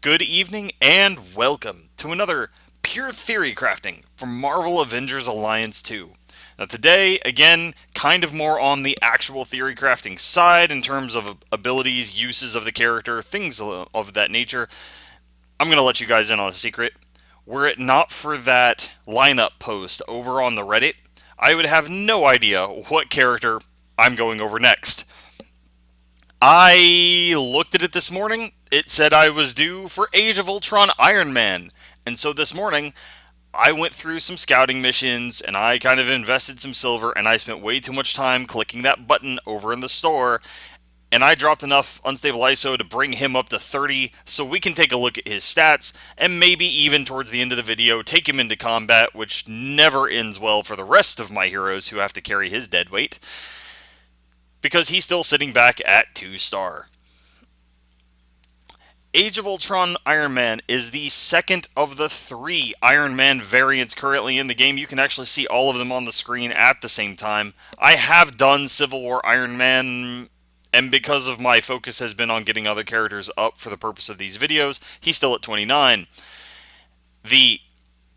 Good evening and welcome to another Pure Theory Crafting from Marvel Avengers Alliance 2. Now today, again, kind of more on the actual theory crafting side in terms of abilities, uses of the character, things of that nature. I'm going to let you guys in on a secret. Were it not for that lineup post over on the Reddit, I would have no idea what character I'm going over next. I looked at it this morning. It said I was due for Age of Ultron Iron Man. And so this morning, I went through some scouting missions and I kind of invested some silver and I spent way too much time clicking that button over in the store. And I dropped enough unstable ISO to bring him up to 30 so we can take a look at his stats and maybe even towards the end of the video take him into combat, which never ends well for the rest of my heroes who have to carry his dead weight, because he's still sitting back at 2-star. Age of Ultron Iron Man is the second of the 3 Iron Man variants currently in the game. You can actually see all of them on the screen at the same time. I have done Civil War Iron Man, and because of my focus has been on getting other characters up for the purpose of these videos, he's still at 29. The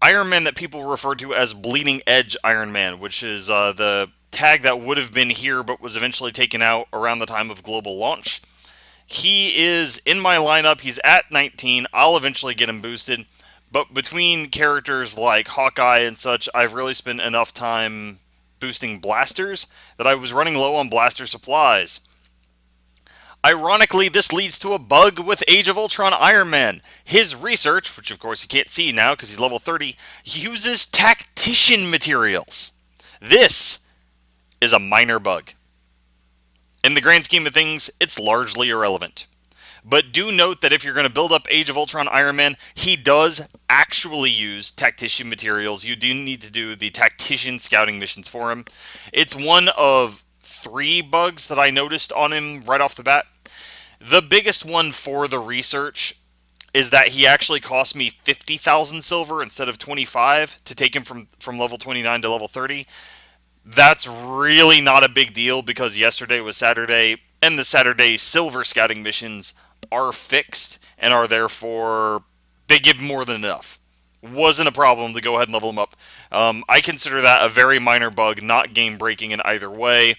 Iron Man that people refer to as Bleeding Edge Iron Man, which is the tag that would have been here but was eventually taken out around the time of global launch. He is in my lineup. He's at 19. I'll eventually get him boosted. But between characters like Hawkeye and such, I've really spent enough time boosting blasters that I was running low on blaster supplies. Ironically, this leads to a bug with Age of Ultron Iron Man. His research, which of course you can't see now because he's level 30, uses tactician materials. This is a minor bug. In the grand scheme of things, it's largely irrelevant. But do note that if you're going to build up Age of Ultron Iron Man, he does actually use tactician materials. You do need to do the tactician scouting missions for him. It's one of 3 bugs that I noticed on him right off the bat. The biggest one for the research is that he actually cost me 50,000 silver instead of 25 to take him from level 29 to level 30. That's really not a big deal because yesterday was Saturday, and the Saturday silver scouting missions are fixed and are therefore, they give more than enough. Wasn't a problem to go ahead and level them up. I consider that a very minor bug, not game breaking in either way.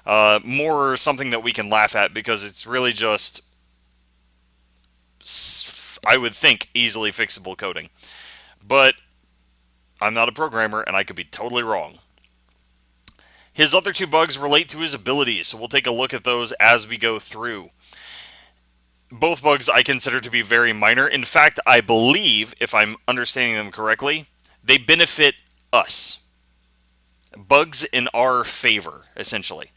More something that we can laugh at because it's really just, I would think, easily fixable coding. But I'm not a programmer and I could be totally wrong. His other 2 bugs relate to his abilities, so we'll take a look at those as we go through. Both bugs I consider to be very minor. In fact, I believe, if I'm understanding them correctly, they benefit us. Bugs in our favor, essentially.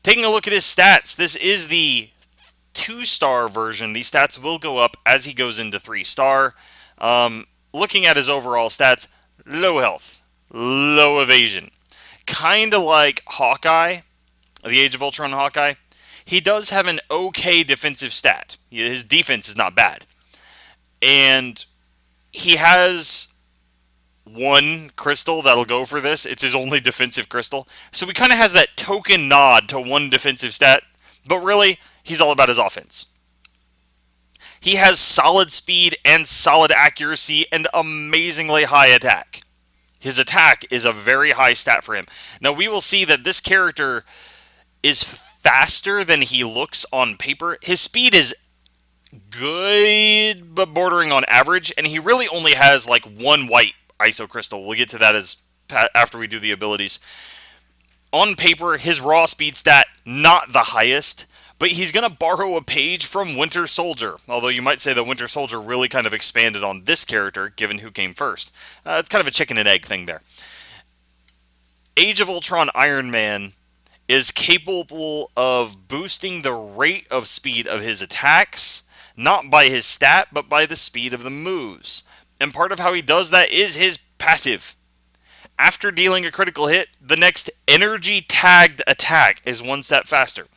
Taking a look at his stats, this is the 2-star version. These stats will go up as he goes into 3-star. Looking at his overall stats, low health, low evasion. Kind of like Hawkeye, the Age of Ultron Hawkeye. He does have an okay defensive stat. His defense is not bad. And he has 1 crystal that'll go for this. It's his only defensive crystal. So he kind of has that token nod to 1 defensive stat. But really, he's all about his offense. He has solid speed and solid accuracy and amazingly high attack. His attack is a very high stat for him. Now, we will see that this character is faster than he looks on paper. His speed is good, but bordering on average, and he really only has like 1 white ISO crystal. We'll get to that after we do the abilities. On paper, his raw speed stat, not the highest, but he's going to borrow a page from Winter Soldier, although you might say that Winter Soldier really kind of expanded on this character, given who came first. It's kind of a chicken and egg thing there. Age of Ultron Iron Man is capable of boosting the rate of speed of his attacks, not by his stat, but by the speed of the moves. And part of how he does that is his passive. After dealing a critical hit, the next energy-tagged attack is 1 step faster.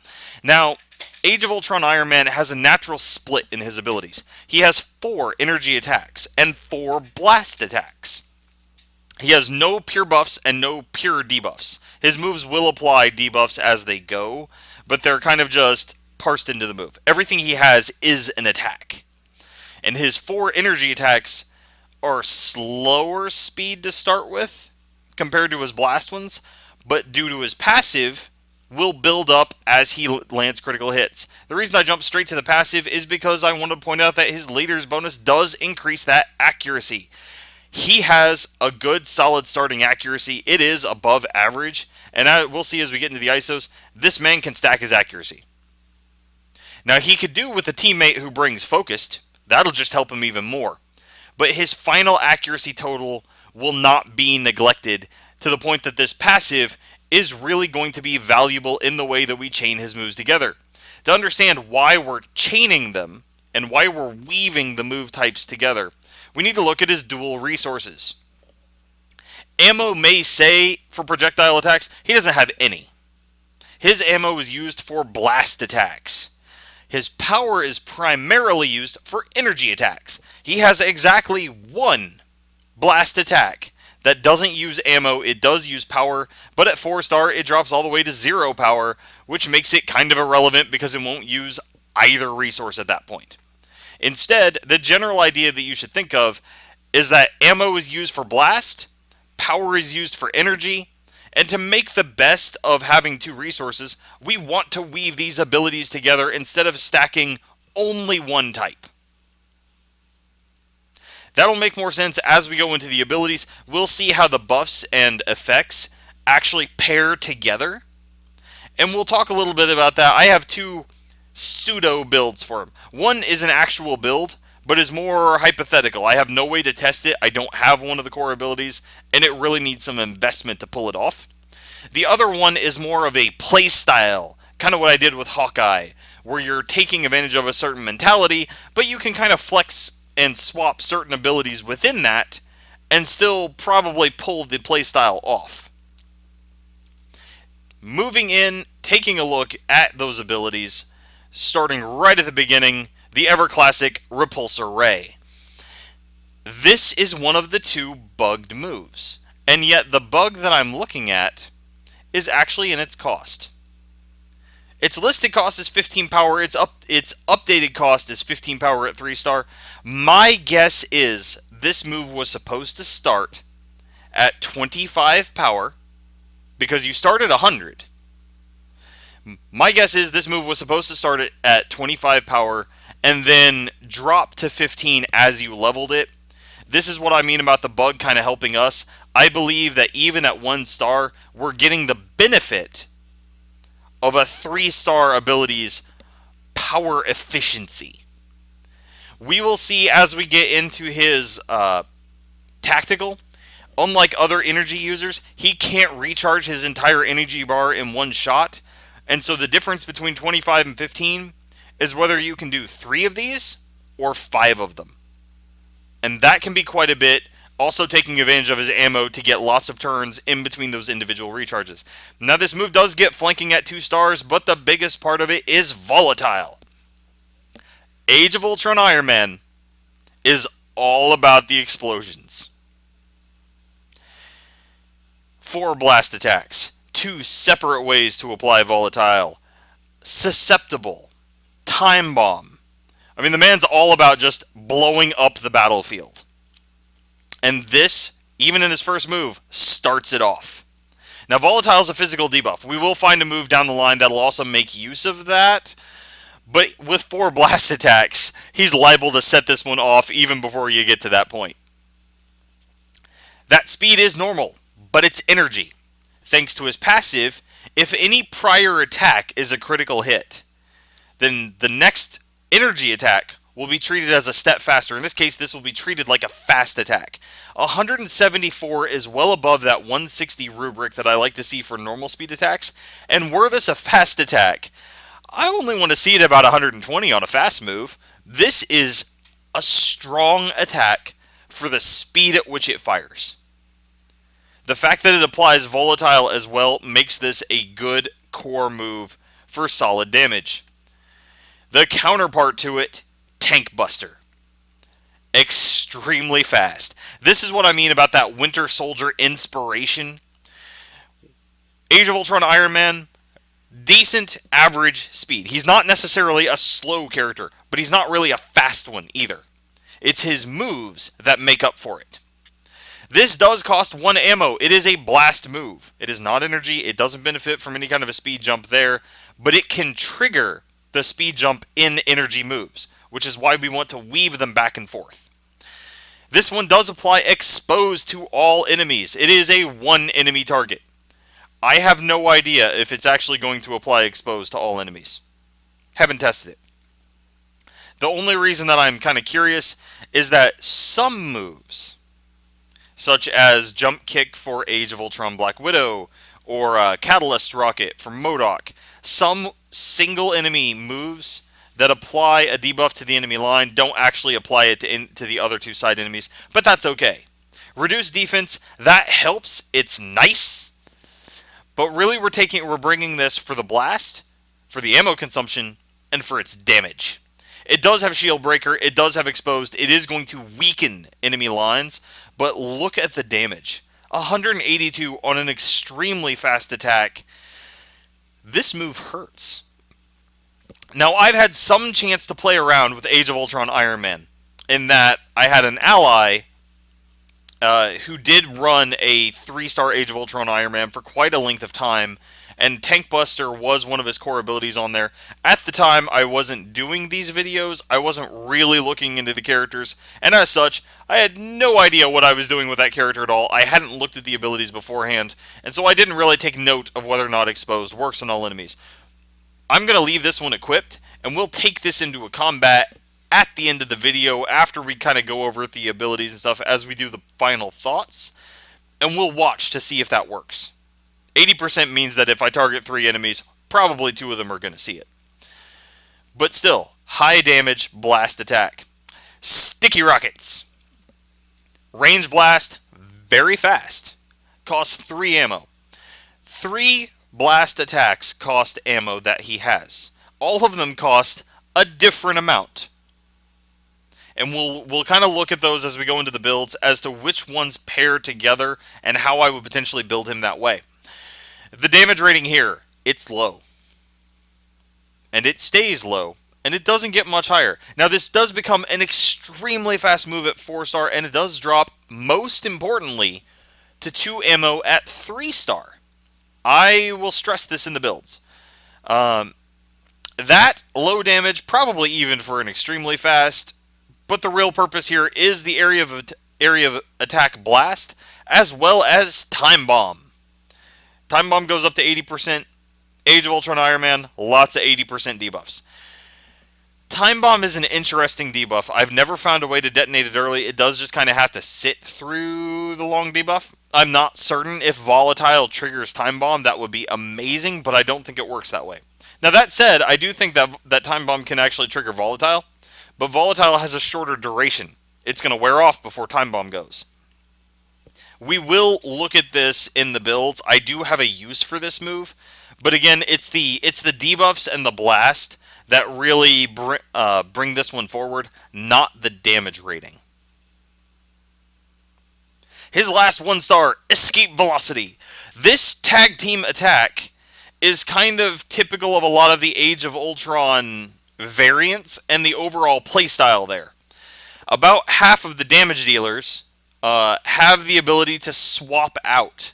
Now, Age of Ultron Iron Man has a natural split in his abilities. He has 4 energy attacks and 4 blast attacks. He has no pure buffs and no pure debuffs. His moves will apply debuffs as they go, but they're kind of just parsed into the move. Everything he has is an attack. And his 4 energy attacks are slower speed to start with compared to his blast ones, but due to his passive, will build up as he lands critical hits. The reason I jumped straight to the passive is because I want to point out that his leader's bonus does increase that accuracy. He has a good, solid starting accuracy. It is above average, and we'll see as we get into the ISOs, this man can stack his accuracy. Now, he could do with a teammate who brings focused. That'll just help him even more. But his final accuracy total will not be neglected to the point that this passive is really going to be valuable in the way that we chain his moves together. To understand why we're chaining them and why we're weaving the move types together, we need to look at his dual resources. Ammo may say for projectile attacks, he doesn't have any. His ammo is used for blast attacks. His power is primarily used for energy attacks. He has exactly 1 blast attack that doesn't use ammo, it does use power, but at 4-star it drops all the way to 0 power, which makes it kind of irrelevant because it won't use either resource at that point. Instead, the general idea that you should think of is that ammo is used for blast, power is used for energy, and to make the best of having 2 resources, we want to weave these abilities together instead of stacking only one type. That'll make more sense as we go into the abilities. We'll see how the buffs and effects actually pair together, and we'll talk a little bit about that. I have 2 pseudo builds for him. One is an actual build, but is more hypothetical. I have no way to test it. I don't have one of the core abilities, and it really needs some investment to pull it off. The other one is more of a play style, kind of what I did with Hawkeye, where you're taking advantage of a certain mentality, but you can kind of flex and swap certain abilities within that, and still probably pull the playstyle off. Moving in, taking a look at those abilities, starting right at the beginning, the ever-classic Repulsor Ray. This is one of the 2 bugged moves, and yet the bug that I'm looking at is actually in its cost. Its listed cost is 15 power. Its updated cost is 15 power at 3-star. My guess is this move was supposed to start at 25 power because you start at 100. My guess is this move was supposed to start at 25 power and then drop to 15 as you leveled it. This is what I mean about the bug kind of helping us. I believe that even at 1 star, we're getting the benefit of a 3-star ability's power efficiency. We will see as we get into his tactical. Unlike other energy users, he can't recharge his entire energy bar in one shot. And so the difference between 25 and 15 is whether you can do 3 of these or 5 of them. And that can be quite a bit. Also taking advantage of his ammo to get lots of turns in between those individual recharges. Now this move does get flanking at 2 stars, but the biggest part of it is Volatile. Age of Ultron Iron Man is all about the explosions. 4 blast attacks, 2 separate ways to apply Volatile. Susceptible, Time Bomb. I mean, the man's all about just blowing up the battlefield. And this, even in his first move, starts it off. Now, Volatile is a physical debuff. We will find a move down the line that'll also make use of that. But with 4 blast attacks, he's liable to set this one off even before you get to that point. That speed is normal, but it's energy. Thanks to his passive, if any prior attack is a critical hit, then the next energy attack will be treated as a step faster. In this case, this will be treated like a fast attack. 174 is well above that 160 rubric that I like to see for normal speed attacks. And were this a fast attack, I only want to see it about 120 on a fast move. This is a strong attack for the speed at which it fires. The fact that it applies Volatile as well makes this a good core move for solid damage. The counterpart to it, Tank Buster. Extremely fast. This is what I mean about that Winter Soldier inspiration. Age of Ultron Iron Man, decent average speed. He's not necessarily a slow character, but he's not really a fast one either. It's his moves that make up for it. This does cost 1 ammo. It is a blast move. It is not energy. It doesn't benefit from any kind of a speed jump there, but it can trigger the speed jump in energy moves, which is why we want to weave them back and forth. This one does apply expose to all enemies. It is a one enemy target. I have no idea if it's actually going to apply expose to all enemies. Haven't tested it. The only reason that I'm kind of curious is that some moves, such as Jump Kick for Age of Ultron Black Widow, or Catalyst Rocket for MODOK, some single enemy moves that apply a debuff to the enemy line don't actually apply it to the other two side enemies, but that's okay. Reduced defense, that helps, it's nice, but really we're bringing this for the blast, for the ammo consumption, and for its damage. It does have shield breaker, it does have exposed, it is going to weaken enemy lines, but look at the damage. 182 on an extremely fast attack. This move hurts. Now, I've had some chance to play around with Age of Ultron Iron Man, in that I had an ally who did run a 3-star Age of Ultron Iron Man for quite a length of time, and Tank Buster was one of his core abilities on there. At the time, I wasn't doing these videos, I wasn't really looking into the characters, and as such, I had no idea what I was doing with that character at all. I hadn't looked at the abilities beforehand, and so I didn't really take note of whether or not exposed works on all enemies. I'm going to leave this one equipped, and we'll take this into a combat at the end of the video after we kind of go over the abilities and stuff as we do the final thoughts, and we'll watch to see if that works. 80% means that if I target 3 enemies, probably 2 of them are going to see it. But still, high damage blast attack. Sticky rockets. Range blast, very fast. Costs 3 ammo. 3 blast attacks cost ammo that he has. All of them cost a different amount. And we'll kind of look at those as we go into the builds as to which ones pair together and how I would potentially build him that way. The damage rating here, it's low. And it stays low. And it doesn't get much higher. Now this does become an extremely fast move at 4-star, and it does drop, most importantly, to 2 ammo at 3-star. I will stress this in the builds. That low damage, probably even for an extremely fast, but the real purpose here is the area of attack blast, as well as time bomb. Time bomb goes up to 80%. Age of Ultron Iron Man, lots of 80% debuffs. Time bomb is an interesting debuff. I've never found a way to detonate it early. It does just kind of have to sit through the long debuff. I'm not certain if Volatile triggers time bomb. That would be amazing, but I don't think it works that way. Now that said, I do think that time bomb can actually trigger Volatile, but Volatile has a shorter duration. It's going to wear off before time bomb goes. We will look at this in the builds. I do have a use for this move, but again, it's the debuffs and the blast that really bring this one forward, not the damage rating. His last 1-star, Escape Velocity. This tag team attack is kind of typical of a lot of the Age of Ultron variants and the overall playstyle there. About half of the damage dealers have the ability to swap out,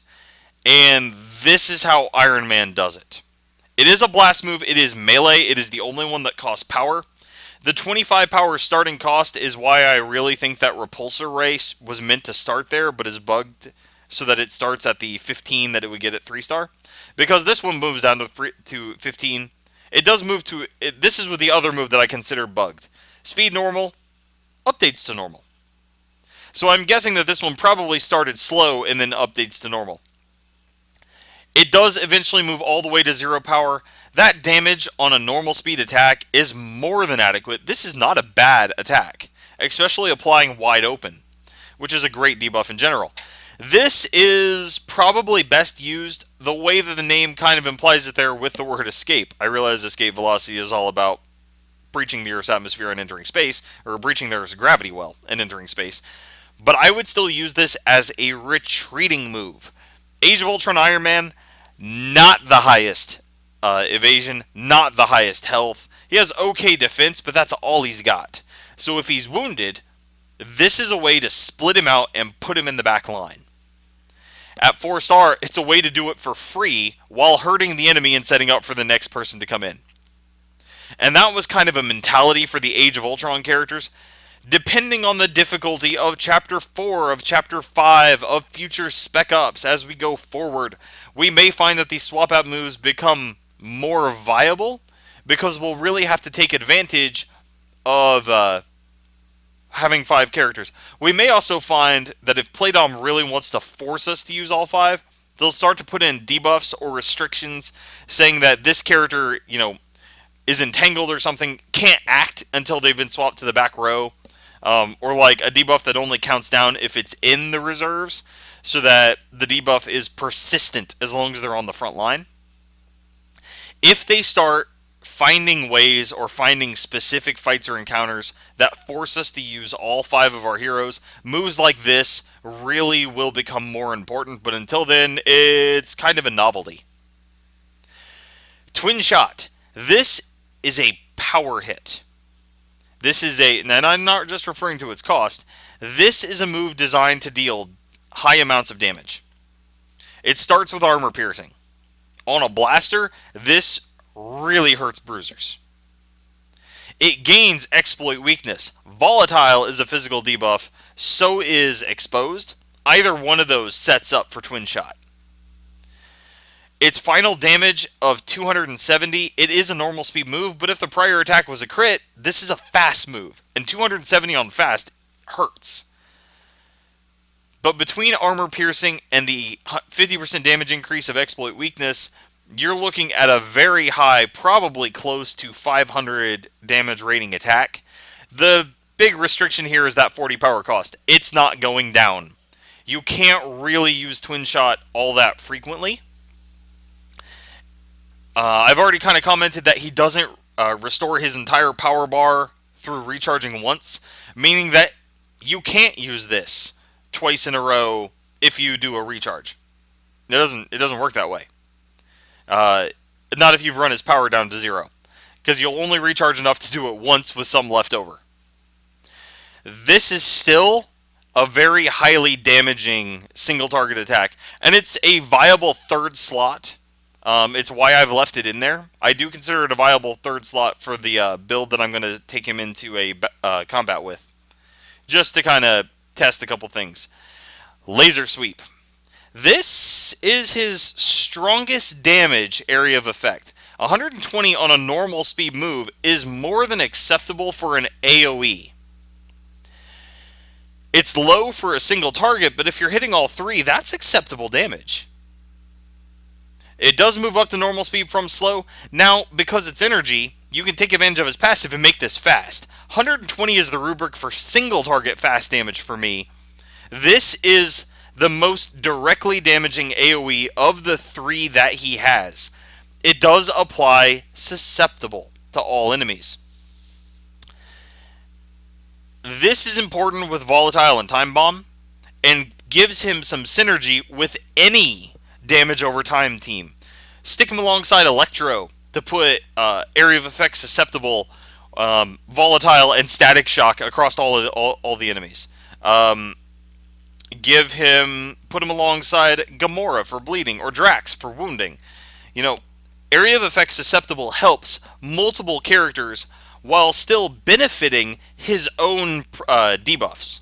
and this is how Iron Man does it. It is a blast move, it is melee, it is the only one that costs power. The 25 power starting cost is why I really think that Repulsor Race was meant to start there, but is bugged so that it starts at the 15 that it would get at 3-star. Because this one moves down to 15. It does move to... This is with the other move that I consider bugged. Speed normal, updates to normal. So I'm guessing that this one probably started slow and then updates to normal. It does eventually move all the way to 0 power. That damage on a normal speed attack is more than adequate. This is not a bad attack, especially applying wide open, which is a great debuff in general. This is probably best used the way that the name kind of implies it there with the word escape. I realize escape velocity is all about breaching the Earth's atmosphere and entering space, or breaching the Earth's gravity well and entering space. But I would still use this as a retreating move. Age of Ultron Iron Man, not the highest evasion, not the highest health. He has okay defense, but that's all he's got. So if he's wounded, This is a way to split him out and put him in the back line. At 4-star, it's a way to do it for free while hurting the enemy and setting up for the next person to come in. And that was kind of a mentality for the Age of Ultron characters. Depending on the difficulty of Chapter 4, of Chapter 5, of future Spec Ops, as we go forward, we may find that these swap out moves become more viable, because we'll really have to take advantage of having 5 characters. We may also find that if Playdom really wants to force us to use all 5, they'll start to put in debuffs or restrictions saying that this character, is entangled or something, can't act until they've been swapped to the back row. Or like a debuff that only counts down if it's in the reserves, so that the debuff is persistent as long as they're on the front line. If they start finding ways or finding specific fights or encounters that force us to use all 5 of our heroes, moves like this really will become more important, but until then, it's kind of a novelty. Twin Shot. This is a power hit. This is and I'm not just referring to its cost, this is a move designed to deal high amounts of damage. It starts with armor piercing. On a blaster, this really hurts bruisers. It gains exploit weakness. Volatile is a physical debuff, so is exposed. Either one of those sets up for Twin Shot. Its final damage of 270, it is a normal speed move, but if the prior attack was a crit, this is a fast move, and 270 on fast hurts. But between armor piercing and the 50% damage increase of exploit weakness, you're looking at a very high, probably close to 500 damage rating attack. The big restriction here is that 40 power cost. It's not going down. You can't really use Twin Shot all that frequently. I've already kind of commented that he doesn't restore his entire power bar through recharging once, meaning that you can't use this twice in a row if you do a recharge. It doesn't work that way. Not if you've run his power down to 0, because you'll only recharge enough to do it once with some left over. This is still a very highly damaging single target attack, and it's a viable 3rd slot. It's why I've left it in there. I do consider it a viable 3rd slot for the build that I'm going to take him into a combat with, just to kind of test a couple things. Laser Sweep. This is his strongest damage area of effect. 120 on a normal speed move is more than acceptable for an AoE. It's low for a single target, but if you're hitting all 3, that's acceptable damage. It does move up to normal speed from slow. Now, because it's energy, you can take advantage of his passive and make this fast. 120 is the rubric for single target fast damage for me. This is the most directly damaging AoE of the 3 that he has. It does apply susceptible to all enemies. This is important with Volatile and Time Bomb, and gives him some synergy with any damage over time team. Stick him alongside Electro to put area of effect susceptible, Volatile, and Static Shock across all the enemies. Put him alongside Gamora for bleeding, or Drax for wounding. Area of effect susceptible helps multiple characters while still benefiting his own debuffs.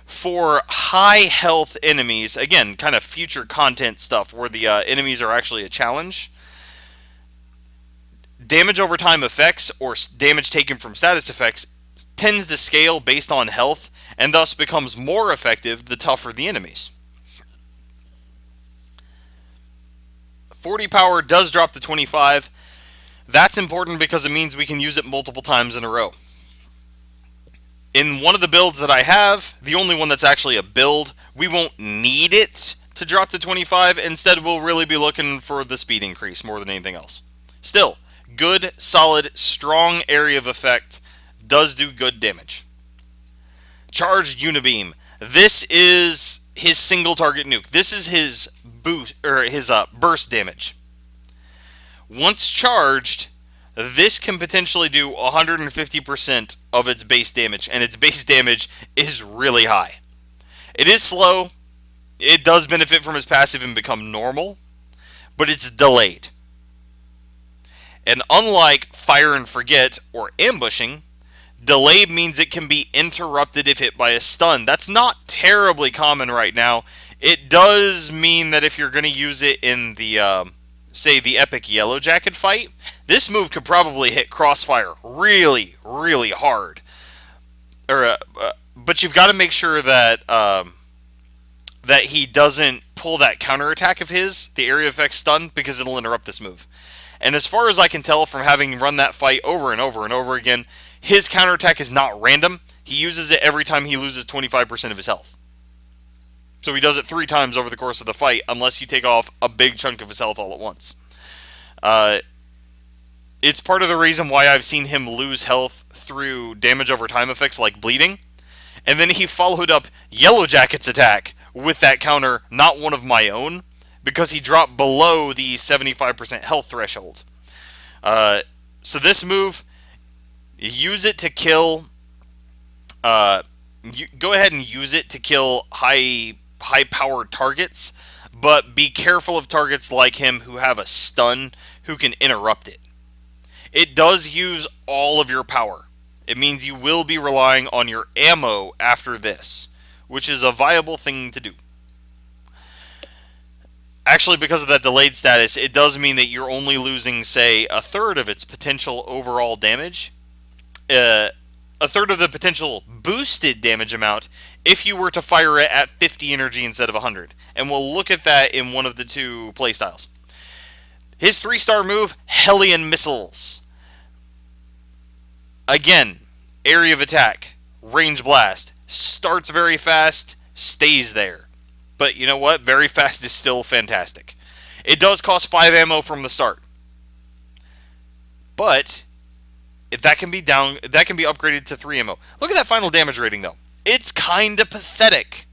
For high health enemies, again, kind of future content stuff where the enemies are actually a challenge, damage over time effects or damage taken from status effects tends to scale based on health, and thus becomes more effective the tougher the enemies. 40 power does drop to 25. That's important because it means we can use it multiple times in a row. In one of the builds that I have, the only one that's actually a build, we won't need it to drop to 25. Instead, we'll really be looking for the speed increase more than anything else. Still, good, solid, strong area of effect. Does do good damage. Charged Unibeam. This is his single target nuke. This is his boost, or his burst damage. Once charged, this can potentially do 150% of its base damage, and its base damage is really high. It is slow. It does benefit from his passive and become normal, but it's delayed. And unlike Fire and Forget or Ambushing, delayed means it can be interrupted if hit by a stun. That's not terribly common right now. It does mean that if you're going to use it in the, say, the epic Yellow Jacket fight, this move could probably hit Crossfire really, really hard. But you've got to make sure that that he doesn't pull that counterattack of his, the area effect stun, because it'll interrupt this move. And as far as I can tell from having run that fight over and over and over again, his counterattack is not random. He uses it every time he loses 25% of his health. So he does it 3 times over the course of the fight, unless you take off a big chunk of his health all at once. It's part of the reason why I've seen him lose health through damage over time effects like bleeding. And then he followed up Yellow Jacket's attack with that counter, not one of my own, because he dropped below the 75% health threshold. So this move, use it to kill. Go ahead and use it to kill high-powered targets, but be careful of targets like him who have a stun who can interrupt it. It does use all of your power. It means you will be relying on your ammo after this, which is a viable thing to do. Actually, because of that delayed status, it does mean that you're only losing, say, a third of its potential overall damage. A third of the potential boosted damage amount if you were to fire it at 50 energy instead of 100. And we'll look at that in one of the 2 playstyles. His 3-star move, Hellion Missiles. Again, area of attack, range blast. Starts very fast, stays there. But you know what? Very fast is still fantastic. It does cost 5 ammo from the start. But if that can be upgraded to 3 ammo. Look at that final damage rating though. It's kinda pathetic.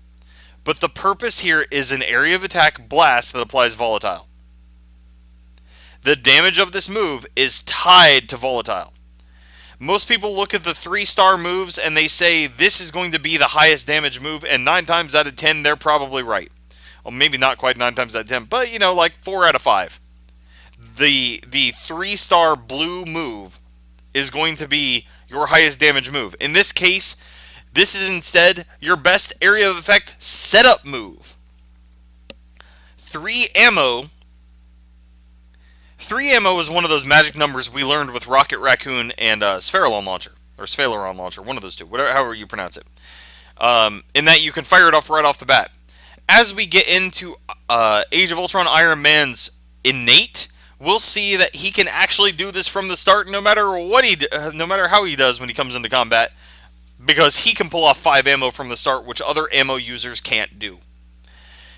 But the purpose here is an area of attack blast that applies volatile. The damage of this move is tied to volatile. Most people look at the 3-star moves and they say this is going to be the highest damage move, and 9 times out of 10 they're probably right. Well, maybe not quite 9 times out of 10, but you know, like 4 out of 5. The 3-star blue move is going to be your highest damage move. In this case, this is instead your best area of effect setup move. 3 ammo. 3 ammo is one of those magic numbers we learned with Rocket Raccoon and Spheralon Launcher. Or Sphalerон Launcher, one of those 2, whatever, however you pronounce it. In that you can fire it off right off the bat. As we get into Age of Ultron Iron Man's innate, we'll see that he can actually do this from the start, no matter how he does when he comes into combat, because he can pull off 5 ammo from the start, which other ammo users can't do.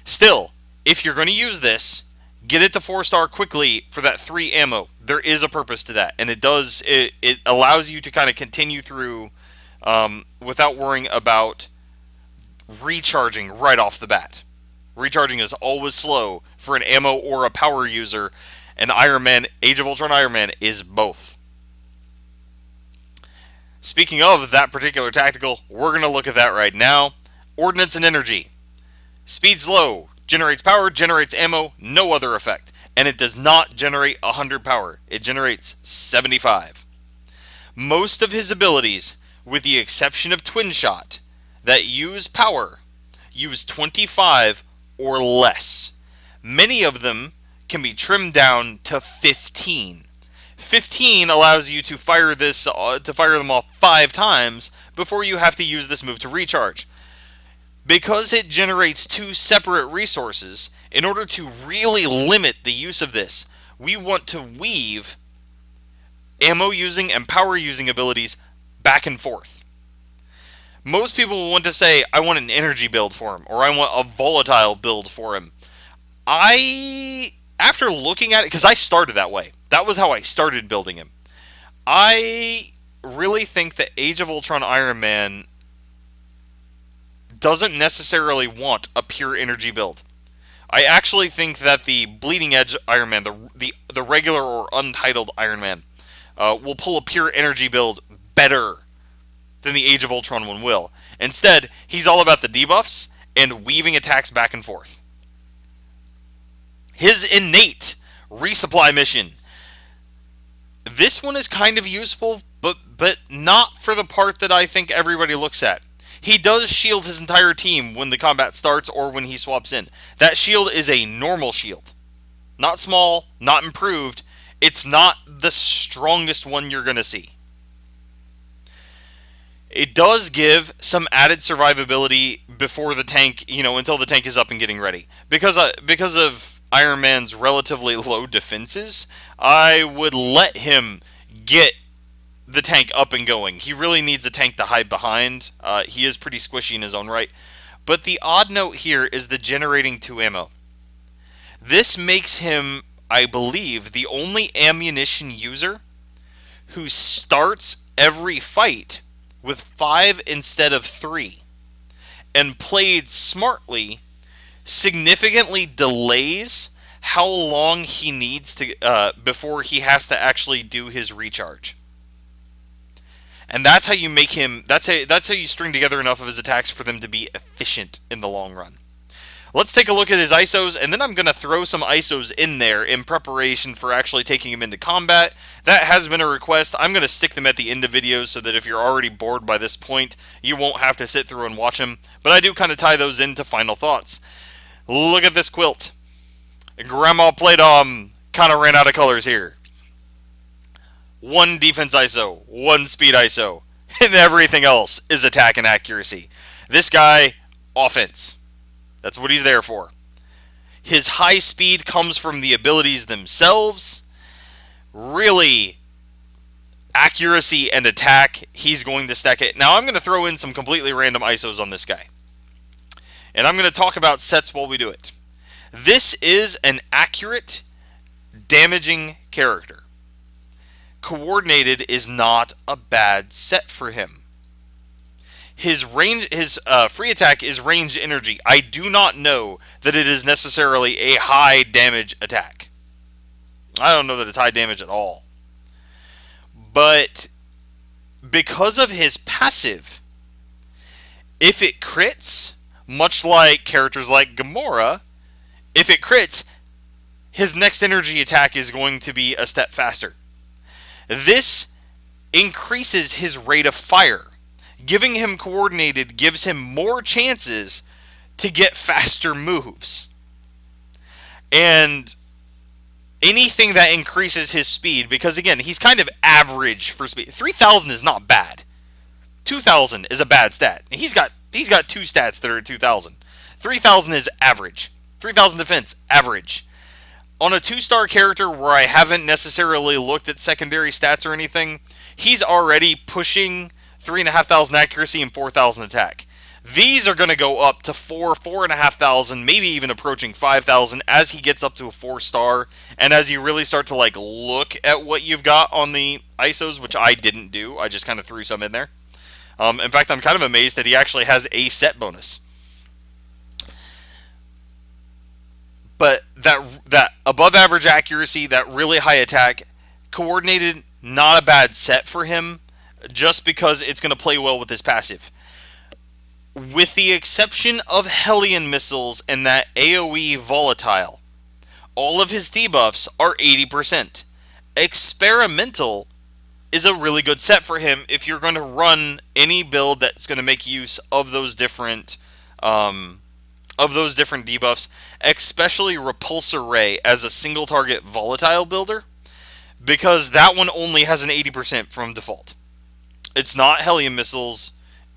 Still, if you're going to use this, get it to 4-star quickly for that 3 ammo. There is a purpose to that, and it allows you to kind of continue through without worrying about recharging right off the bat. Recharging is always slow for an ammo or a power user, and Iron Man, Age of Ultron Iron Man is both. Speaking of that particular tactical, we're going to look at that right now. Ordnance and Energy. Speed's low. Generates power, generates ammo, no other effect. And it does not generate 100 power. It generates 75. Most of his abilities, with the exception of Twin Shot, that use power, use 25 or less. Many of them can be trimmed down to 15. 15 allows you to fire them off 5 times before you have to use this move to recharge. Because it generates 2 separate resources, in order to really limit the use of this, we want to weave ammo using and power using abilities back and forth. Most people want to say, I want an energy build for him, or I want a volatile build for him. After looking at it, because I started that way, that was how I started building him. I really think that Age of Ultron Iron Man doesn't necessarily want a pure energy build. I actually think that the Bleeding Edge Iron Man, the regular or untitled Iron Man, will pull a pure energy build better than the Age of Ultron one will. Instead, he's all about the debuffs and weaving attacks back and forth. His innate resupply mission. This one is kind of useful, but not for the part that I think everybody looks at. He does shield his entire team when the combat starts or when he swaps in. That shield is a normal shield. Not small, not improved. It's not the strongest one you're going to see. It does give some added survivability before the tank, until the tank is up and getting ready. Because of Iron Man's relatively low defenses, I would let him get the tank up and going. He really needs a tank to hide behind. He is pretty squishy in his own right. But the odd note here is the generating 2 ammo. This makes him, I believe, the only ammunition user who starts every fight with 5 instead of 3. And played smartly, significantly delays how long he needs to before he has to actually do his recharge. And that's how you make him. That's how you string together enough of his attacks for them to be efficient in the long run. Let's take a look at his ISOs, and then I'm going to throw some ISOs in there in preparation for actually taking him into combat. That has been a request. I'm going to stick them at the end of videos so that if you're already bored by this point, you won't have to sit through and watch them. But I do kind of tie those into final thoughts. Look at this quilt. Grandma Playdom kind of ran out of colors here. 1 defense ISO, 1 speed ISO, and everything else is attack and accuracy. This guy, offense. That's what he's there for. His high speed comes from the abilities themselves. Really, accuracy and attack, he's going to stack it. Now I'm going to throw in some completely random ISOs on this guy. And I'm going to talk about sets while we do it. This is an accurate, damaging character. Coordinated is not a bad set for him. His free attack is ranged energy. I do not know that it is necessarily a high damage attack. I don't know that it's high damage at all. But because of his passive, if it crits, much like characters like Gamora, if it crits, his next energy attack is going to be a step faster. This increases his rate of fire. Giving him coordinated gives him more chances to get faster moves. And anything that increases his speed, because again, he's kind of average for speed. 3,000 is not bad. 2,000 is a bad stat. He's got 2 stats that are at 2,000. 3,000 is average. 3,000 defense, average. On a 2-star character where I haven't necessarily looked at secondary stats or anything, he's already pushing 3,500 accuracy and 4,000 attack. These are going to go up to 4,500, maybe even approaching 5,000 as he gets up to a 4-star, and as you really start to look at what you've got on the ISOs, which I didn't do. I just kind of threw some in there. In fact, I'm kind of amazed that he actually has a set bonus. But that above average accuracy, that really high attack, coordinated, not a bad set for him, just because it's going to play well with his passive. With the exception of Hellion missiles and that AoE Volatile, all of his debuffs are 80%. Experimental is a really good set for him if you're going to run any build that's going to make use of those different debuffs, especially Repulsor Ray as a single target volatile builder, because that one only has an 80% from default. It's not Hellion missiles.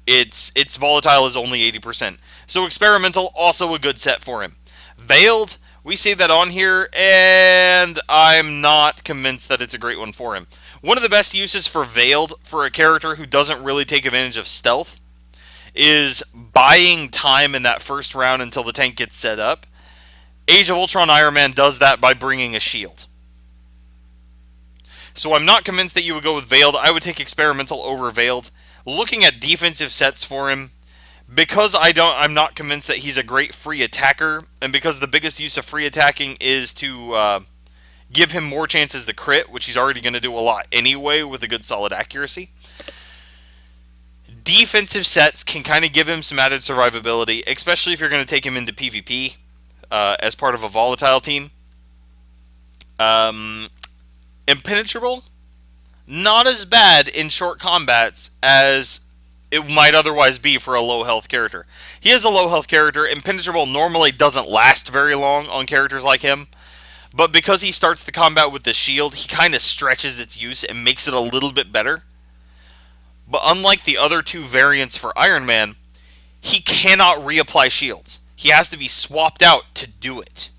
Its volatile is only 80%. So experimental, also a good set for him. Veiled, we see that on here, and I'm not convinced that it's a great one for him. One of the best uses for Veiled for a character who doesn't really take advantage of stealth is buying time in that first round until the tank gets set up. Age of Ultron Iron Man does that by bringing a shield. So I'm not convinced that you would go with Veiled. I would take Experimental over Veiled. Looking at defensive sets for him, because I'm not convinced that he's a great free attacker, and because the biggest use of free attacking is to give him more chances to crit, which he's already going to do a lot anyway with a good solid accuracy. Defensive sets can kind of give him some added survivability, especially if you're going to take him into PvP as part of a volatile team. Impenetrable, not as bad in short combats as it might otherwise be for a low health character. He is a low health character. Impenetrable normally doesn't last very long on characters like him, but because he starts the combat with the shield, he kind of stretches its use and makes it a little bit better. But unlike the other two variants for Iron Man, he cannot reapply shields. He has to be swapped out to do it.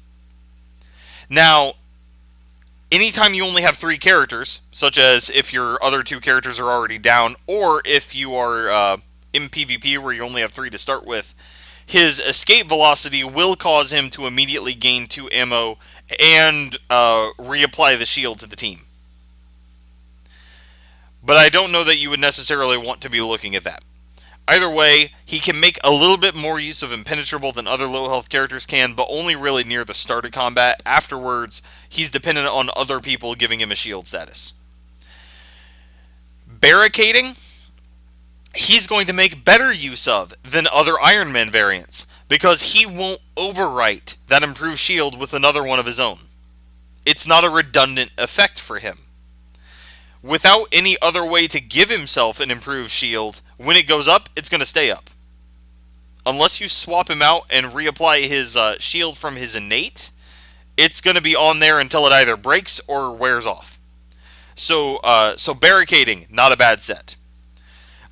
Now, anytime you only have 3 characters, such as if your other 2 characters are already down, or if you are in PvP where you only have 3 to start with, his escape velocity will cause him to immediately gain 2 ammo and reapply the shield to the team. But I don't know that you would necessarily want to be looking at that. Either way, he can make a little bit more use of Impenetrable than other low health characters can, but only really near the start of combat. Afterwards, he's dependent on other people giving him a shield status. Barricading, he's going to make better use of than other Iron Man variants, because he won't overwrite that improved shield with another one of his own. It's not a redundant effect for him. Without any other way to give himself an improved shield, when it goes up, it's going to stay up. Unless you swap him out and reapply his shield from his innate, it's going to be on there until it either breaks or wears off. So barricading, not a bad set.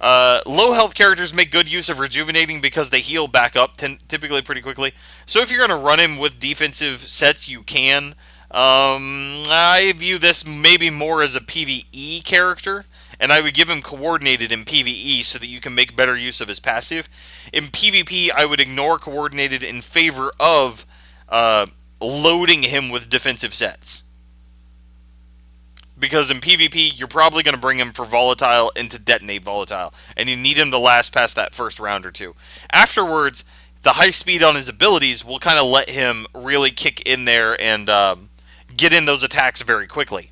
Low health characters make good use of rejuvenating because they heal back up typically pretty quickly. So if you're going to run him with defensive sets, you can. I view this maybe more as a PvE character, and I would give him coordinated in PvE so that you can make better use of his passive. In PvP, I would ignore coordinated in favor of loading him with defensive sets. Because in PvP, you're probably going to bring him for Volatile and to detonate Volatile, and you need him to last past that first round or two. Afterwards, the high speed on his abilities will kind of let him really kick in there and get in those attacks very quickly.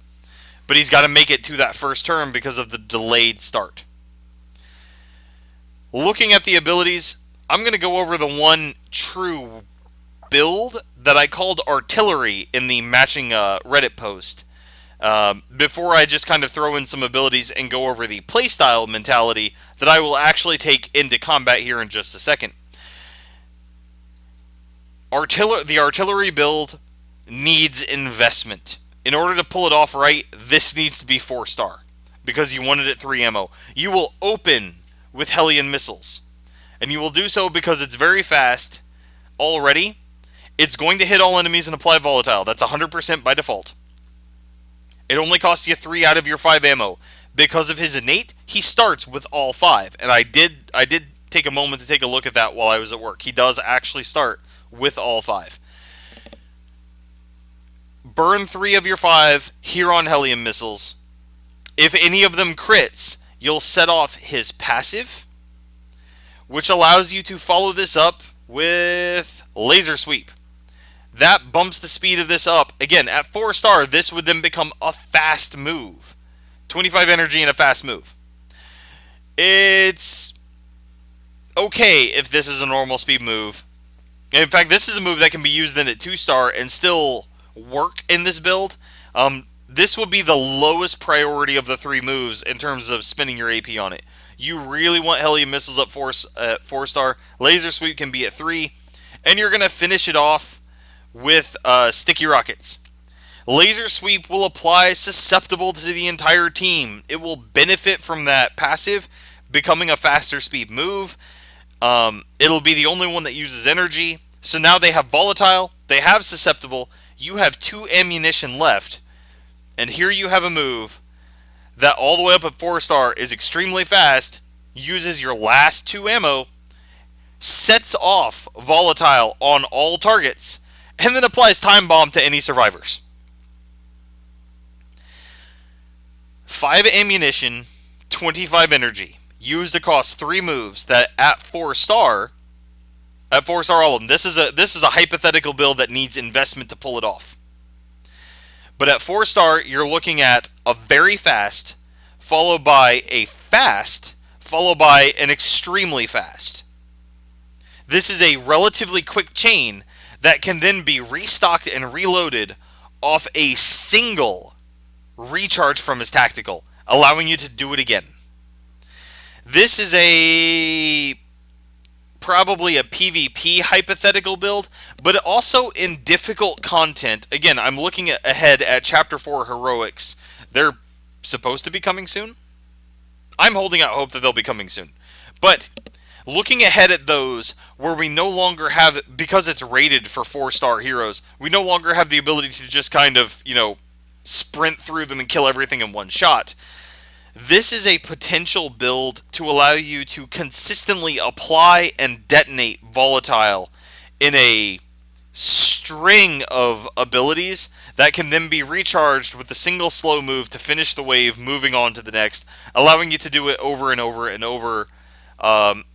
But he's got to make it to that first turn because of the delayed start. Looking at the abilities, I'm going to go over the one true build that I called Artillery in the matching Reddit post. Before I just kind of throw in some abilities and go over the playstyle mentality that I will actually take into combat here in just a second. The Artillery build needs investment. In order to pull it off right, this needs to be 4-star, because you wanted it 3 ammo. You will open with Hellion missiles, and you will do so because it's very fast already. It's going to hit all enemies and apply Volatile. That's 100% by default. It only costs you 3 out of your 5 ammo. Because of his innate, he starts with all 5, and I did take a moment to take a look at that while I was at work. He does actually start with all 5. Burn 3 of your 5 Huron Hellion missiles. If any of them crits, you'll set off his passive, which allows you to follow this up with Laser Sweep. That bumps the speed of this up. Again, at 4-star, this would then become a fast move. 25 energy and a fast move. It's okay if this is a normal speed move. In fact, this is a move that can be used then at 2-star and still work in this build. This would be the lowest priority of the 3 moves in terms of spending your AP on it. You really want Hellion missiles up 4-star. Laser Sweep can be at 3. And you're going to finish it off with Sticky Rockets. Laser Sweep will apply susceptible to the entire team. It will benefit from that passive becoming a faster speed move. It'll be the only one that uses energy. So now they have Volatile, they have Susceptible, you have 2 ammunition left, and here you have a move that all the way up at 4-star is extremely fast, uses your last 2 ammo, sets off Volatile on all targets, and then applies Time Bomb to any survivors. 5 ammunition, 25 energy, used across 3 moves that at 4-star, all of them. This is a hypothetical build that needs investment to pull it off. But at 4-star, you're looking at a very fast, followed by a fast, followed by an extremely fast. This is a relatively quick chain that can then be restocked and reloaded off a single recharge from his tactical, allowing you to do it again. This is probably a PvP hypothetical build, but also in difficult content. Again, I'm looking ahead at Chapter 4 Heroics. They're supposed to be coming soon. I'm holding out hope that they'll be coming soon. But looking ahead at those where we no longer have, because it's rated for 4-star heroes, we no longer have the ability to just kind of, sprint through them and kill everything in one shot. This is a potential build to allow you to consistently apply and detonate Volatile in a string of abilities that can then be recharged with a single slow move to finish the wave, moving on to the next, allowing you to do it over and over and over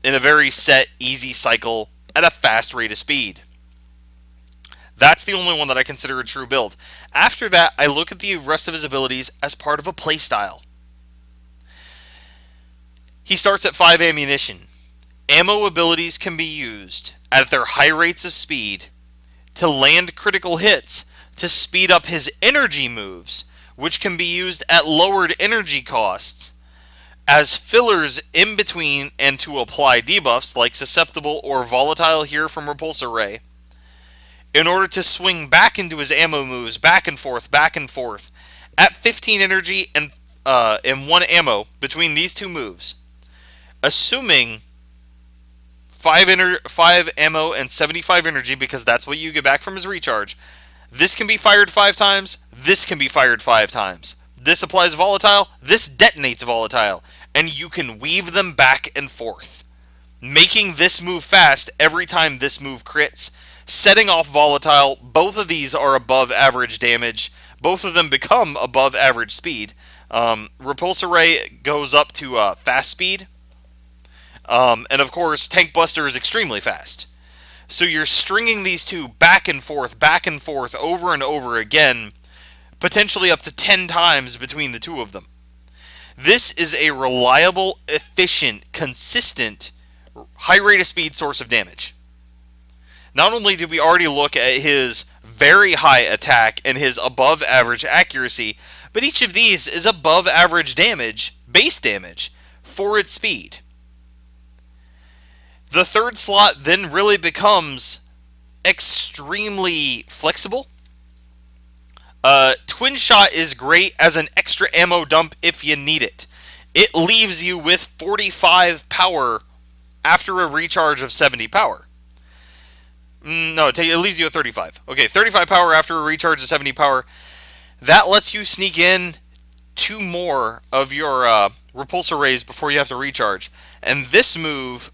in a very set, easy cycle at a fast rate of speed. That's the only one that I consider a true build. After that, I look at the rest of his abilities as part of a playstyle. He starts at 5 ammunition. Ammo abilities can be used at their high rates of speed to land critical hits to speed up his energy moves, which can be used at lowered energy costs as fillers in between and to apply debuffs like Susceptible or Volatile here from Repulsor Ray, in order to swing back into his ammo moves back and forth at 15 energy and 1 ammo between these two moves, assuming 5 ammo and 75 energy, because that's what you get back from his recharge. This can be fired 5 times, this can be fired 5 times. This applies Volatile, this detonates Volatile, and you can weave them back and forth, making this move fast every time this move crits, setting off Volatile. Both of these are above average damage, both of them become above average speed. Repulsor Ray goes up to fast speed, and of course Tank Buster is extremely fast. So you're stringing these two back and forth, over and over again, potentially up to 10 times between the two of them. This is a reliable, efficient, consistent, high rate of speed source of damage. Not only did we already look at his very high attack and his above average accuracy, but each of these is above average damage, base damage, for its speed. The third slot then really becomes extremely flexible. Twin Shot is great as an extra ammo dump if you need it. It leaves you with 45 power after a recharge of 70 power. No, it leaves you at 35. Okay, 35 power after a recharge of 70 power. That lets you sneak in 2 more of your Repulsor Rays before you have to recharge. And this move,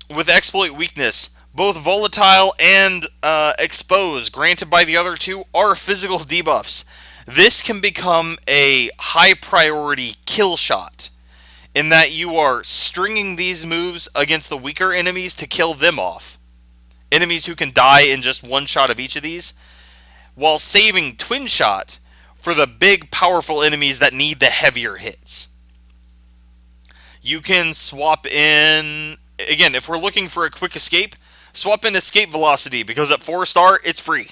with Exploit Weakness, both Volatile and Expose, granted by the other two, are physical debuffs. This can become a high priority kill shot, in that you are stringing these moves against the weaker enemies to kill them off. Enemies who can die in just one shot of each of these, while saving Twin Shot for the big, powerful enemies that need the heavier hits. You can swap in, again, if we're looking for a quick escape, swap in Escape Velocity, because at 4-star, it's free,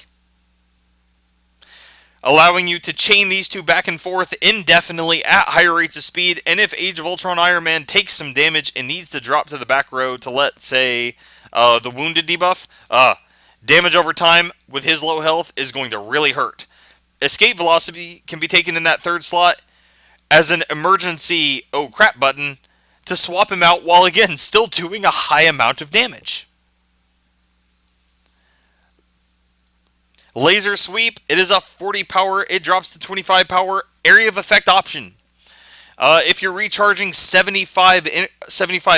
allowing you to chain these two back and forth indefinitely at higher rates of speed. And if Age of Ultron Iron Man takes some damage and needs to drop to the back row to, let's say, the Wounded debuff, damage over time with his low health is going to really hurt. Escape Velocity can be taken in that third slot as an emergency oh crap button to swap him out while again still doing a high amount of damage. Laser Sweep, it is a 40 power, it drops to 25 power, area of effect option. If you're recharging 75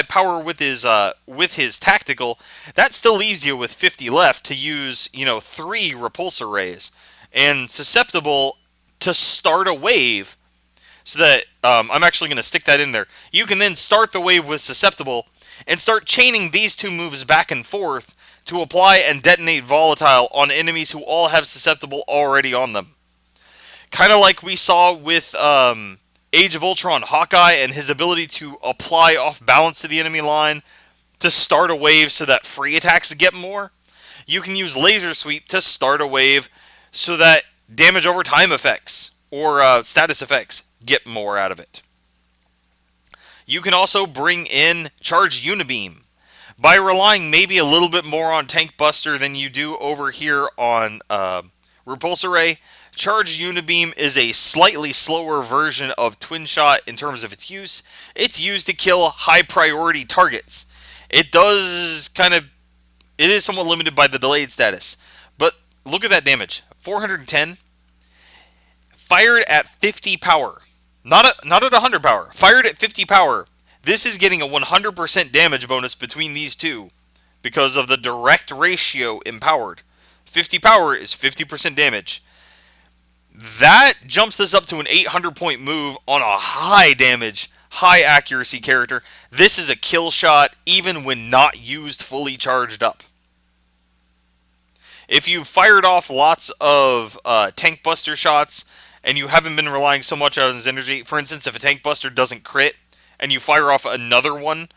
power with his tactical, that still leaves you with 50 left to use, 3 Repulsor Rays. And Susceptible to start a wave, so that, I'm actually going to stick that in there. You can then start the wave with Susceptible, and start chaining these two moves back and forth to apply and detonate Volatile on enemies who all have Susceptible already on them. Kind of like we saw with Age of Ultron Hawkeye and his ability to apply off balance to the enemy line to start a wave so that free attacks get more. You can use Laser Sweep to start a wave so that damage over time effects or status effects get more out of it. You can also bring in Charge Unibeam by relying maybe a little bit more on Tank Buster than you do over here on Repulsor Ray. Charge Unibeam is a slightly slower version of Twin Shot in terms of its use. It's used to kill high priority targets. It is somewhat limited by the delayed status. But look at that damage. 410 fired at 50 power. Not at 100 power. Fired at 50 power. This is getting a 100% damage bonus between these two because of the direct ratio empowered. 50 power is 50% damage. That jumps this up to an 800 point move on a high damage, high accuracy character. This is a kill shot even when not used fully charged up. If you've fired off lots of tank buster shots and you haven't been relying so much on his energy, for instance, if a tank buster doesn't crit and you fire off another one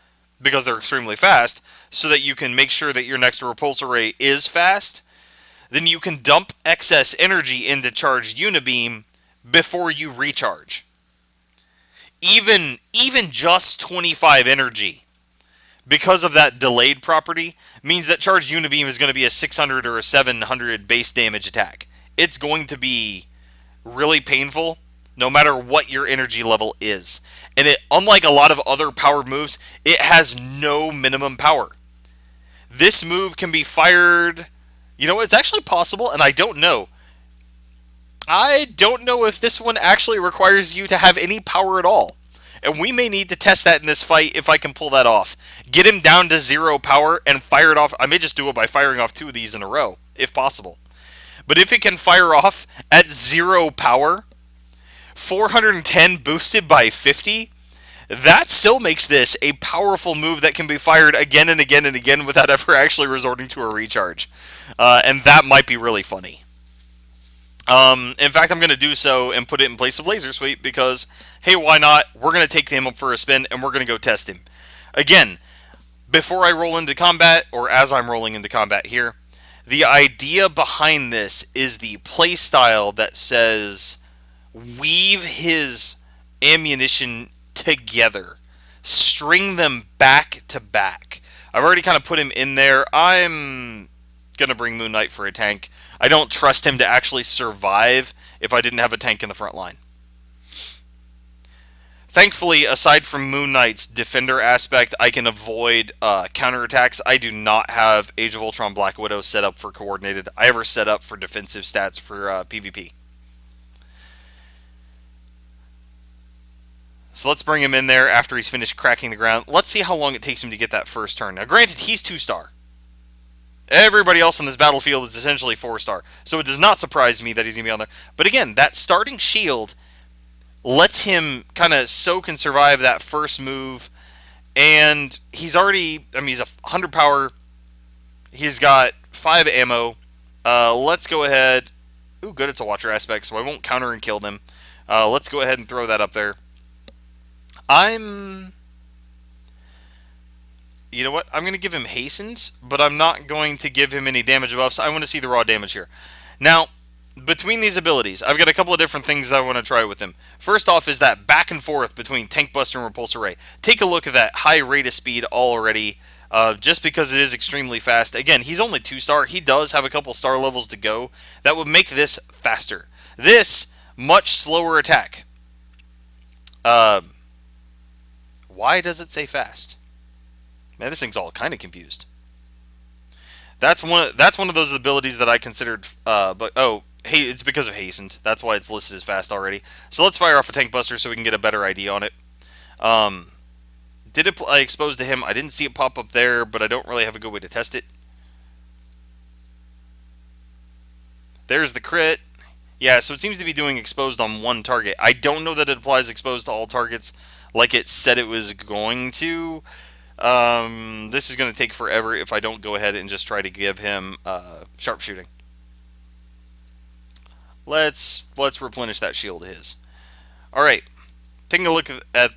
because they're extremely fast so that you can make sure that your next repulsor ray is fast, then you can dump excess energy into Charge Unibeam before you recharge. Even just 25 energy, because of that delayed property, means that Charge Unibeam is going to be a 600 or a 700 base damage attack. It's going to be really painful no matter what your energy level is. And it, unlike a lot of other powered moves, it has no minimum power. This move can be fired... You know, it's actually possible, and I don't know. I don't know if this one actually requires you to have any power at all. And we may need to test that in this fight if I can pull that off. Get him down to 0 power and fire it off. I may just do it by firing off 2 of these in a row, if possible. But if it can fire off at 0 power, 410 boosted by 50, that still makes this a powerful move that can be fired again and again and again without ever actually resorting to a recharge. And that might be really funny. In fact, I'm going to do so and put it in place of Laser Sweep because, hey, why not? We're going to take him up for a spin and we're going to go test him. Again, before I roll into combat, or as I'm rolling into combat here, the idea behind this is the playstyle that says weave his ammunition together. String them back to back. I've already kind of put him in there. I'm going to bring Moon Knight for a tank. I don't trust him to actually survive if I didn't have a tank in the front line. Thankfully, aside from Moon Knight's defender aspect, I can avoid counterattacks. I do not have Age of Ultron Black Widow set up for coordinated. I ever set up for defensive stats for PvP. So let's bring him in there after he's finished cracking the ground. Let's see how long it takes him to get that first turn. Now, granted, he's 2-star. Everybody else on this battlefield is essentially 4-star. So it does not surprise me that he's going to be on there. But again, that starting shield lets him kind of soak and survive that first move. And he's already, I mean, he's 100 power. He's got 5 ammo. Let's go ahead. Ooh, good, it's a Watcher aspect, so I won't counter and kill them. Let's go ahead and throw that up there. You know what? I'm going to give him Hastened, but I'm not going to give him any damage buffs. I want to see the raw damage here. Now, between these abilities, I've got a couple of different things that I want to try with him. First off is that back and forth between Tank Buster and Repulsor Ray. Take a look at that high rate of speed already, just because it is extremely fast. Again, he's only 2-star. He does have a couple star levels to go. That would make this faster. This, much slower attack. Why does it say fast? Man, this thing's all kind of confused. That's one of those abilities that I considered. But oh, hey, it's because of Hastened. That's why it's listed as fast already. So let's fire off a Tank Buster so we can get a better idea on it. Did it expose to him? I didn't see it pop up there, but I don't really have a good way to test it. There's the crit. Yeah, so it seems to be doing exposed on one target. I don't know that it applies exposed to all targets like it said it was going to. This is going to take forever if I don't go ahead and just try to give him sharpshooting. Let's replenish that shield of his. Alright. taking a look at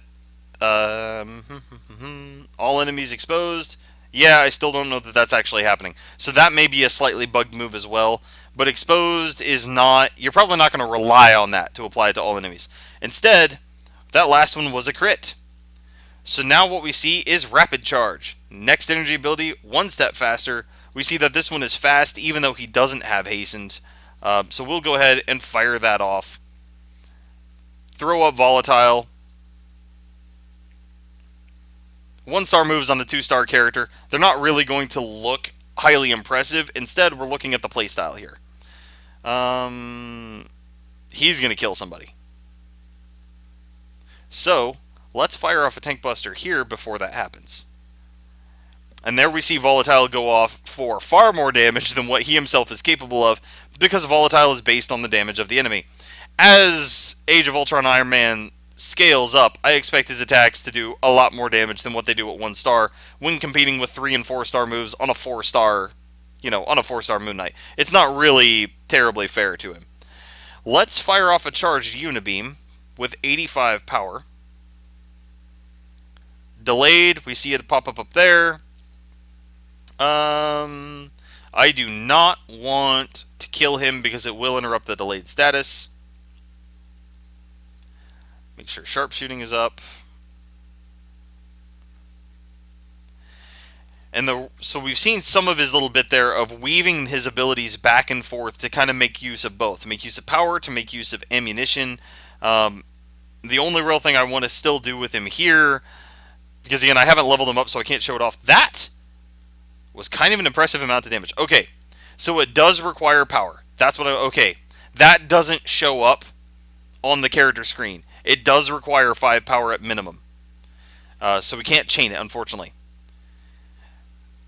all enemies exposed. Yeah, I still don't know that that's actually happening. So that may be a slightly bugged move as well. But exposed is not. You're probably not going to rely on that to apply it to all enemies. Instead, that last one was a crit. So now what we see is rapid charge. Next energy ability, one step faster. We see that this one is fast even though he doesn't have hastened. So we'll go ahead and fire that off. Throw up volatile. 1-star moves on the 2-star character. They're not really going to look highly impressive. Instead, we're looking at the playstyle here. He's going to kill somebody. So, let's fire off a Tank Buster here before that happens. And there we see Volatile go off for far more damage than what he himself is capable of, because Volatile is based on the damage of the enemy. As Age of Ultron Iron Man scales up, I expect his attacks to do a lot more damage than what they do at 1-star when competing with 3 and 4-star moves on a 4-star, on a 4-star Moon Knight. It's not really terribly fair to him. Let's fire off a charged Unibeam with 85 power. Delayed, we see it pop up there. I do not want to kill him because it will interrupt the delayed status. Make sure sharpshooting is up. And so we've seen some of his little bit there of weaving his abilities back and forth to kind of make use of both. To make use of power, to make use of ammunition. The only real thing I want to still do with him here, because again, I haven't leveled him up so I can't show it off. That was kind of an impressive amount of damage. Okay, so it does require power. That's what okay. That doesn't show up on the character screen. It does require 5 power at minimum. So we can't chain it, unfortunately.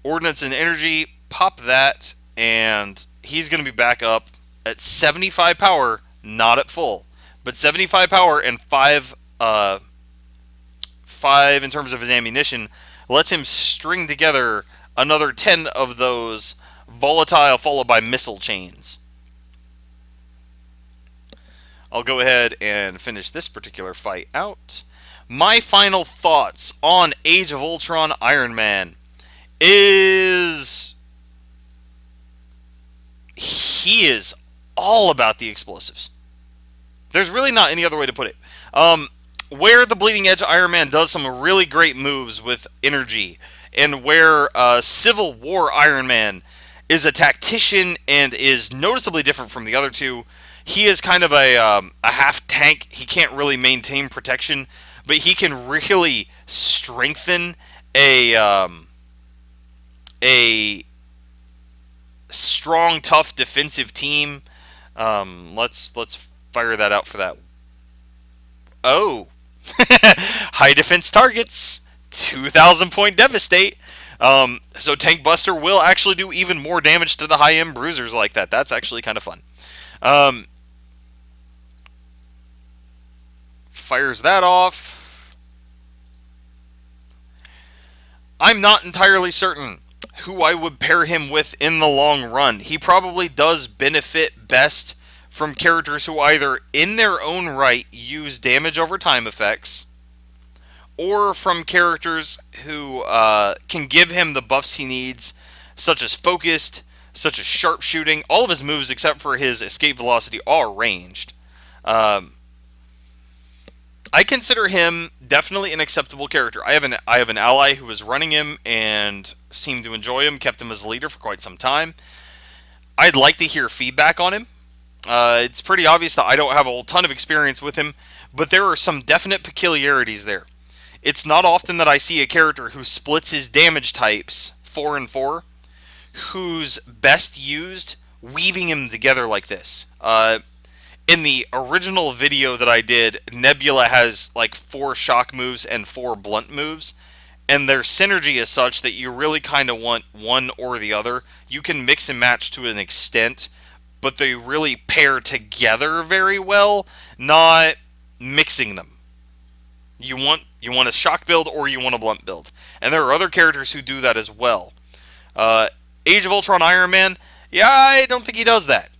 Ordnance and energy, pop that, and he's going to be back up at 75 power, not at full. But 75 power and 5 in terms of his ammunition lets him string together another 10 of those volatile followed by missile chains. I'll go ahead and finish this particular fight out. My final thoughts on Age of Ultron Iron Man is he is all about the explosives. There's really not any other way to put it. Where the Bleeding Edge Iron Man does some really great moves with energy, and where Civil War Iron Man is a tactician and is noticeably different from the other two, he is kind of a half tank. He can't really maintain protection, but he can really strengthen a strong, tough defensive team. Let's fire that out for that. Oh, high defense targets, 2,000 point devastate. So Tank Buster will actually do even more damage to the high-end bruisers like that. That's actually kind of fun. Fires that off. I'm not entirely certain who I would pair him with in the long run. He probably does benefit best from characters who either in their own right use damage over time effects, or from characters who can give him the buffs he needs, such as focused, such as sharpshooting. All of his moves except for his escape velocity are ranged. I consider him definitely an acceptable character. I have an ally who was running him and seemed to enjoy him, kept him as a leader for quite some time. I'd like to hear feedback on him. It's pretty obvious that I don't have a whole ton of experience with him, but there are some definite peculiarities there. It's not often that I see a character who splits his damage types 4 and 4, who's best used weaving him together like this. In the original video that I did, Nebula has like 4 shock moves and 4 blunt moves, and their synergy is such that you really kind of want one or the other. You can mix and match to an extent, but they really pair together very well, not mixing them. You want a shock build or you want a blunt build. And there are other characters who do that as well. Age of Ultron Iron Man, yeah, I don't think he does that.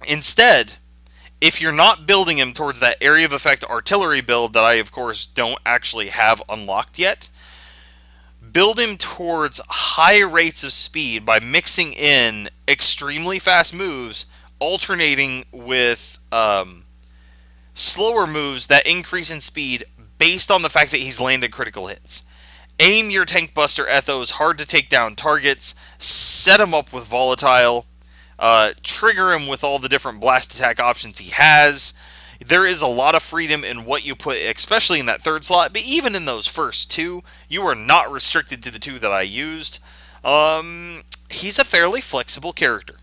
Instead, If you're not building him towards that area of effect artillery build that I, of course, don't actually have unlocked yet, build him towards high rates of speed by mixing in extremely fast moves, alternating with slower moves that increase in speed based on the fact that he's landed critical hits. Aim your Tank Buster at those hard to take down targets, set him up with Volatile, trigger him with all the different blast attack options he has. There is a lot of freedom in what you put, especially in that third slot, but even in those first two, you are not restricted to the two that I used. He's a fairly flexible character.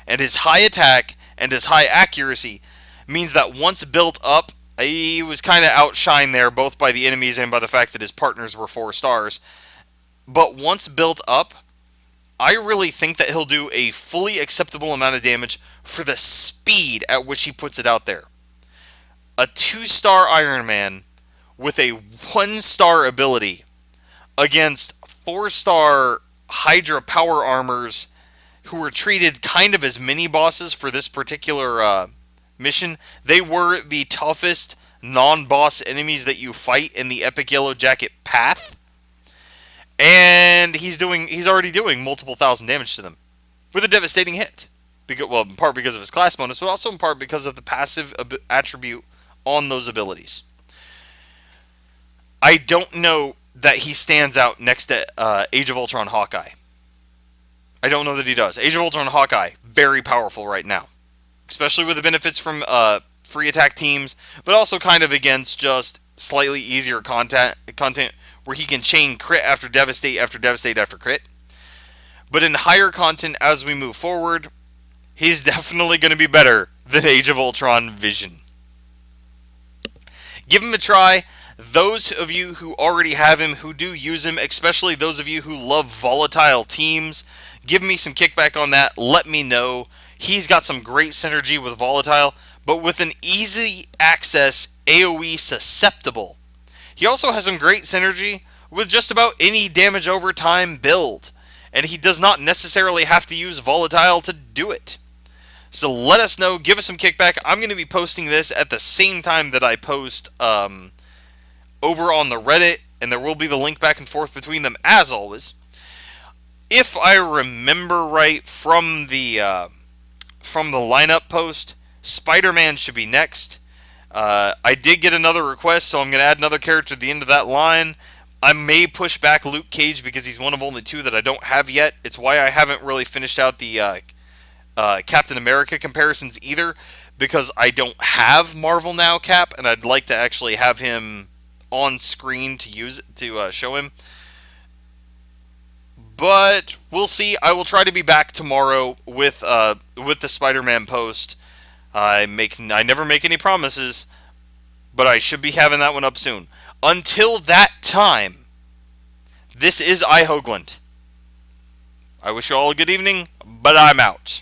And his high attack and his high accuracy means that once built up, he was kind of outshined there, both by the enemies and by the fact that his partners were 4 stars. But once built up, I really think that he'll do a fully acceptable amount of damage for the speed at which he puts it out there. A 2-star Iron Man with a 1-star ability against 4-star Hydra power armors who were treated kind of as mini-bosses for this particular mission. They were the toughest non-boss enemies that you fight in the Epic Yellow Jacket path. And he's already doing multiple thousand damage to them with a devastating hit. Well, in part because of his class bonus, but also in part because of the passive attribute on those abilities. I don't know that he stands out next to Age of Ultron Hawkeye. I don't know that he does. Age of Ultron Hawkeye, very powerful right now. Especially with the benefits from free attack teams, but also kind of against just slightly easier content where he can chain crit after devastate after devastate after crit. But in higher content as we move forward, he's definitely going to be better than Age of Ultron Vision. Give him a try. Those of you who already have him, who do use him, especially those of you who love volatile teams, give me some kickback on that. Let me know. He's got some great synergy with volatile, but with an easy access AoE susceptible. He also has some great synergy with just about any damage over time build, and he does not necessarily have to use volatile to do it. So let us know, give us some kickback. I'm going to be posting this at the same time that I post over on the Reddit, and there will be the link back and forth between them as always. If I remember right from the lineup post, Spider-Man should be next. I did get another request, so I'm going to add another character to the end of that line. I may push back Luke Cage because he's one of only 2 that I don't have yet. It's why I haven't really finished out the Captain America comparisons either, because I don't have Marvel Now Cap, and I'd like to actually have him on screen to show him. But we'll see. I will try to be back tomorrow with the Spider-Man post. I never make any promises, but I should be having that one up soon. Until that time, this is I Hoagland. I wish you all a good evening, but I'm out.